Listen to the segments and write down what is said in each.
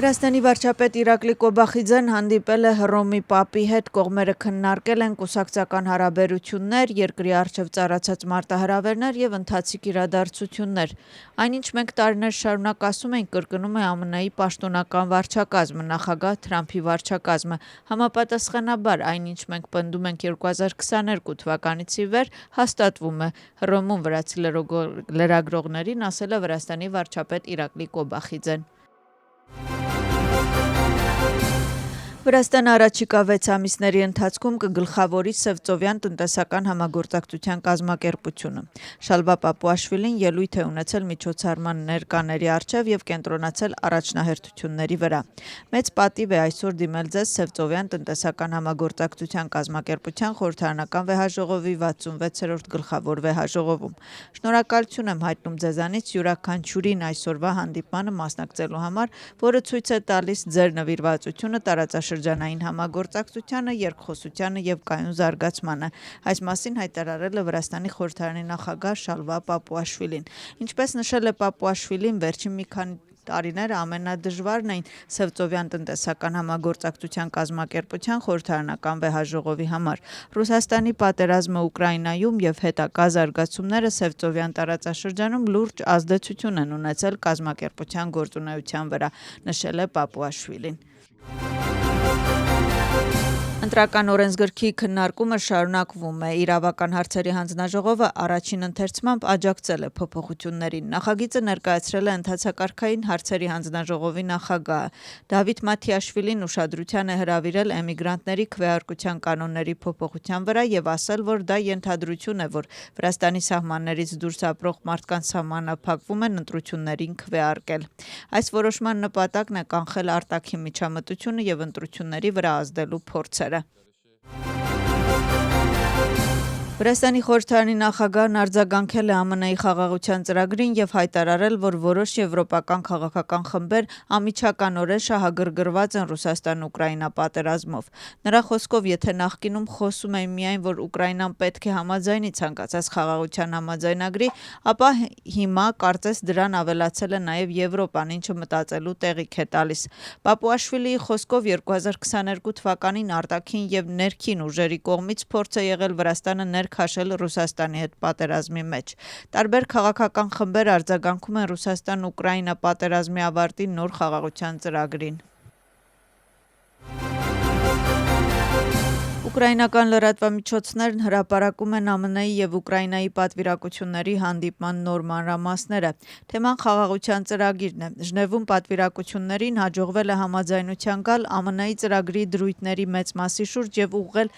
Վրաստանի վարչապետ Իրակլի Կոբախիձեն հանդիպել է Հռոմի Պապի հետ, կողմերը քննարկել են կուսակցական հարաբերություններ, երկրի առջև ծառացած մարտահրավերներ եւ ընթացիկ իրադարձություններ։ Այնինչ մենք տարիներ շարունակ ասում ենք, կրկնում է ԱՄՆ-ի պաշտոնական վարչակազմը, նախագահ Թրամփի վարչակազմը։ Համապատասխանաբար, այնինչ մենք պնդում ենք 2022 թվականից ի վեր, հաստատվում է։ Հռոմում վրացի լրագրողներին ասել է Վրաստանի վարչապետ Իրակլի Կոբախիձեն։ Վրաստանը առաջիկա 6 ամիսների ընթացքում կգլխավորի Սևծովյան տնտեսական համագործակցության կազմակերպությունը։ Շալվա Պապուաշվիլին ելույթ է ունեցել միջոցառման ներկաների առջև եւ կենտրոնացել առաջնահերթությունների վրա։ Մեծ պատիվ է այսօր դիմել ձեզ Սևծովյան տնտեսական համագործակցության կազմակերպության խորհրդարանական վեհաժողովի 66-րդ գլխավոր վեհաժողովում։ Շնորհակալություն եմ հայտնում ձեզանից յուրաքանչյուրին այսօրվա հանդիպմանը մասնակցելու համար, որը ցույց է տալիս ձեր նվիրվածությունը տարածաշրջանային համագործակցությանը, երկխոսությանը եւ կայուն զարգացմանը։ Այս մասին հայտարարել է Վրաստանի խորհրդարանի նախագահ Շալվա Պապուաշվիլին։ Ինչպես նշել է Պապուաշվիլին, վերջին մի քանի տարիները ամենադժվարն էին Սևծովյան տնտեսական համագործակցության կազմակերպության խորհրդարանական վեհաժողովի համար։ Ռուսաստանի պատերազմը Ուկրաինայում եւ հետագա զարգացումները Սևծովյան տարածաշրջանում լուրջ ազդեցություն են ունեցել կազմակերպության գործունեության վրա, նշել է Պապուաշվիլին։ Ընտրական օրենսգրքի քննարկումը շարունակվում է։ Իրավական հարցերի հանձնաժողովը առաջին ընթերցմամբ աջակցել է փոփոխություններին։ Նախագիծը ներկայացրել է ընթացակարգային հարցերի հանձնաժողովի նախագահը։ Դավիթ Մաթիաշվիլին ուշադրության է հրավիրել էմիգրանտների քվեարկության կանոնների փոփոխության վրա եւ ասել, որ դա ենթադրություն է, որ Վրաստանի սահմաններից դուրս ապրող մարդկանց սահմանափակվում են ընտրություններին քվեարկել։ Այս որոշման նպատակն է կանխել արտաքին միջամտությունը եւ ընտրությունների վրա ազդելու փորձերը։ Վրաստանի խորհրդարանի նախագահն արձագանքել է ԱՄՆ-ի խաղաղության ծրագրին եւ հայտարարել, որ որոշ եվրոպական քաղաքական խմբեր անմիջականորեն շահագրգռված են Ռուսաստան-Ուկրաինա պատերազմով։ Նրա խոսքով, եթե նախկինում խոսում էին միայն, որ Ուկրաինան պետք է համաձայնի ցանկացած խաղաղության համաձայնագրի, ապա հիմա կարծես դրան ավելացել է նաեւ Եվրոպան, ինչը մտածելու տեղիք է տալիս։ Պապուաշվիլիի խոսքով 2022 թվականին արտաքին եւ ներքին ուժերի կողմից փորձ է եղել Վրաստանը քաշել Ռուսաստանի հետ պատերազմի մեջ։ Տարբեր քաղաքական խմբեր արձագանքում են Ռուսաստան-Ուկրաինա պատերազմի ավարտի նոր խաղաղության ծրագրին։ Ուկրաինական լրատվամիջոցներն հրապարակում են ԱՄՆ-ի եւ Ուկրաինայի պատվիրակությունների հանդիպման նոր մանրամասները։ Թեման խաղաղության ծրագիրն է։ Ժնևում պատվիրակություններին հաջողվել է համաձայնության գալ ԱՄՆ-ի ծրագրի դրույթների մեծ մասի շուրջ եւ ուղղել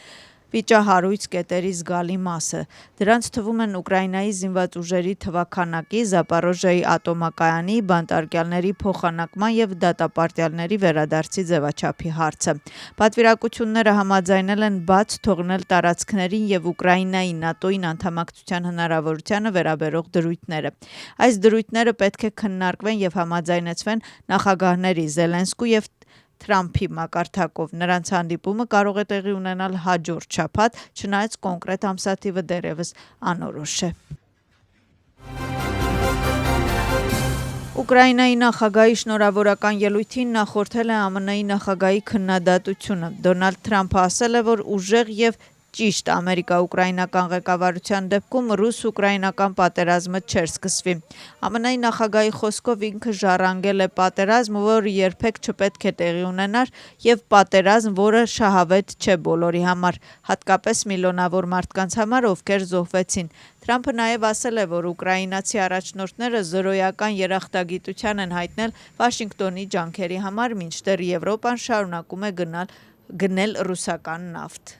վիճահարույց կետերի զգալի մասը։ Դրանց թվում են Ուկրաինայի զինված ուժերի թվաքանակի, Զապորոժիայի ատոմակայանի, բանտարկյալների փոխանակման եւ դատապարտյալների վերադարձի ձևաչափի հարցը։ Պատվիրակությունները համաձայնել են բաց թողնել տարածքներին եւ Ուկրաինայի ՆԱՏՕ-ին անդամակցության հնարավորությանը վերաբերող դրույթները։ Այս դրույթները պետք է քննարկվեն եւ համաձայնեցվեն նախագահների Զելենսկու եւ Թրամփի մակարդակով։ Նրանց հանդիպումը կարող է տեղի ունենալ հաջորդ շաբաթ, չնայած կոնկրետ ամսաթիվը դեռևս անորոշ է։ Ուկրաինայի նախագահի շնորհավորական ելույթին նախորդել է ԱՄՆ-ի նախագահի քննադատությունը։ Դոնալդ Թրամփը ասել է, որ ուժեղ եւ ճիշտ ամերիկա-ուկրաինական ղեկավարության դեպքում ռուս-ուկրաինական պատերազմը չէր սկսվի։ ԱՄՆ-ի նախագահի խոսքով ինքը ժառանգել է պատերազմ, որը երբեք չպետք է տեղի ունենար, եւ պատերազմ, որը շահավետ չէ բոլորի համար, հատկապես միլիոնավոր մարդկանց համար, ովքեր զոհվեցին։ Թրամփը նաև ասել է, որ ուկրաինացի առաջնորդները զրոյական երախտագիտության են հայտնել Վաշինգտոնի ջանքերի համար, մինչդեռ Եվրոպան շարունակում է գնել ռուսական նավթ։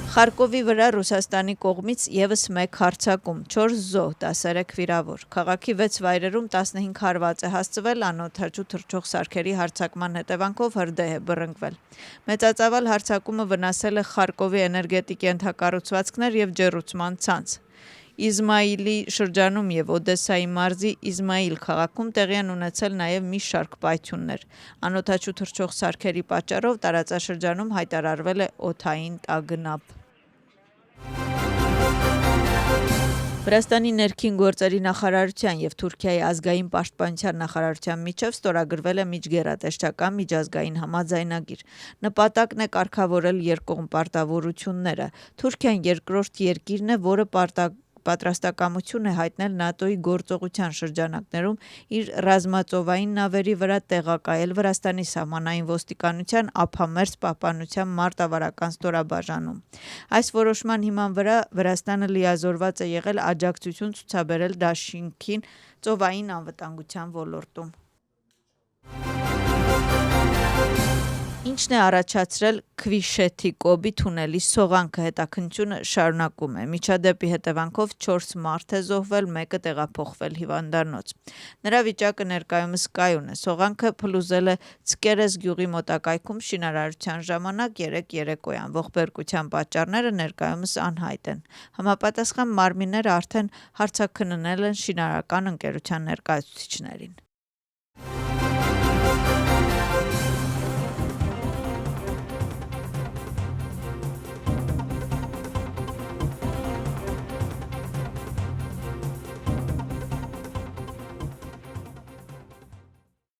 Խարկովի վրա Ռուսաստանի կողմից եւս մեկ հարձակում, 4 զոհ, 13 վիրավոր։ Քաղաքի 6 վայրերում 15 հարված է հասցվել, անօդաչու թռչող սարքերի հարձակման հետևանքով հրդեհ է բռնկվել։ Մեծածավալ հարձակումը վնասել է Խարկովի էներգետիկ ենթակառուցվածքներ եւ ջեռուցման ցանց։ Իզմայիլի շրջանում եւ Օդեսայի մարզի Իզմայիլ քաղաքում տեղի են ունեցել նաեւ մի շարք պայթյուններ։ Անօդաչու թռչող սարքերի պատճառով տարածաշրջանում հայտարարվել է օդային տագնապ։ Վրաստանի ներքին գործերի նախարարության եւ Թուրքիայի ազգային պաշտպանության նախարարության միջև ստորագրվել է միջգերատեսչական միջազգային համաձայնագիր։ Նպատակն է կարգավորել երկկողմ պարտավորությունները։ Թուրքիան երկրորդ երկիրն է, որը պատրաստակամություն է հայտնել ՆԱՏՕ-ի գործողության շրջանակներում իր ռազմածովային նավերի վրա տեղակայել Վրաստանի սահմանային ոստիկանության ափամերձ պահպանության մարտավարական ստորաբաժանում։ Այս որոշման հիման վրա Վրաստանը լիազորված է եղել աջակցություն ցուցաբերել դաշինքին ծովային անվտանգության ոլորտում։ Ինչն է առաջացրել Քվիշեթի Կոբի թունելի սողանքը, հետաքննությունը շարունակում է։ Միջադեպի հետևանքով 4 մարդ է զոհվել, մեկը տեղափոխվել հիվանդանոց։ Նրա վիճակը ներկայումս կայուն է։ Սողանքը փլուզել է Ցկերես գյուղի մոտակայքում շինարարության ժամանակ 3 երեկոյան։ Ողբերգության պատճառները ներկայումս անհայտ են։ Համապատասխան մարմինները արդեն հարցաքննել են շինարարական ընկերության ներկայացուցիչներին։